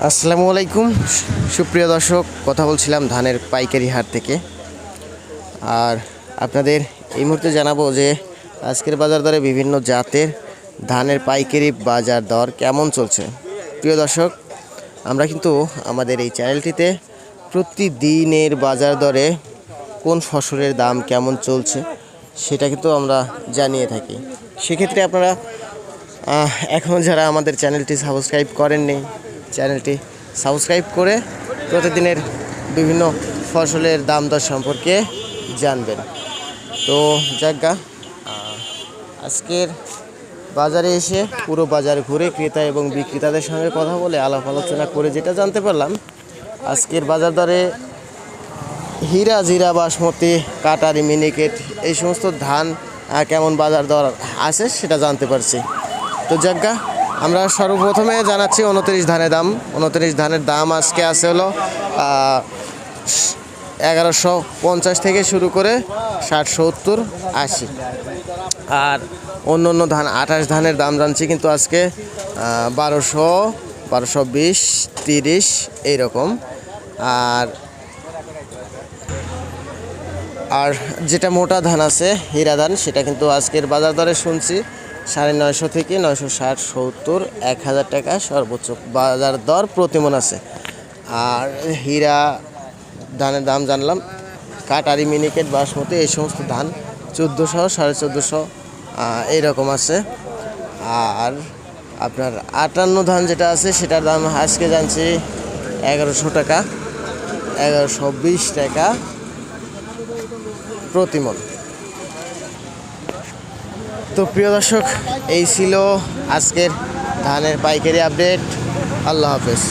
আসসালামু আলাইকুম সুপ্রিয় দর্শক, কথা বলছিলাম ধানের পাইকারি হাট থেকে। আর আপনাদের এই মুহূর্তে জানাবো যে আজকের বাজার দরে বিভিন্ন জাতের ধানের পাইকারি বাজার দর কেমন চলছে। প্রিয় দর্শক, আমরা কিন্তু আমাদের এই চ্যানেলটিতে প্রতিদিনের বাজার দরে কোন ফসলের দাম কেমন চলছে সেটা কিন্তু আমরা জানিয়ে থাকি। সেক্ষেত্রে আপনারা এখনও যারা আমাদের চ্যানেলটি সাবস্ক্রাইব করেননি, চ্যানেলটি সাবস্ক্রাইব করে প্রতিদিনের বিভিন্ন ফসলের দাম দর সম্পর্কে জানবেন। তো যাজ্ঞা, আজকের বাজারে এসে পুরো বাজার ঘুরে ক্রেতা এবং বিক্রেতাদের সঙ্গে কথা বলে আলাপ আলোচনা করে যেটা জানতে পারলাম, আজকের বাজার দরে হীরা, জিরা, বাসমতি, কাটারি, মিনিকেট এই সমস্ত ধান কেমন বাজার দর আছে সেটা জানতে পারছি। তো যাজ্ঞা, আমরা সর্বপ্রথমে জানাচ্ছি 29 ধানের দাম। 29 ধানের দাম আজকে আছে হলো 1150 থেকে শুরু করে 60, 70, 80। আর অন্য অন্য ধান 28 ধানের দাম জানছি কিন্তু আজকে 1200, 1220, 30 এইরকম। আর যেটা মোটা ধান আছে হীরা ধান, সেটা কিন্তু আজকের বাজার দরে শুনছি 950 থেকে 960, 70, 1000 টাকা সর্বোচ্চ বাজার দর প্রতিমন আছে। আর হীরা ধানের দাম জানলাম। কাটারি, মিনিকেট, বাসমতি এই সমস্ত ধান 1400, 1450 এইরকম আছে। আর আপনার 58 ধান যেটা আছে সেটার দাম আজকে জানছি 1100 টাকা, 1120 টাকা প্রতিমন। তো প্রিয় দর্শক, এই ছিল আজকের ধানের পাইকারি আপডেট। আল্লাহ হাফেজ।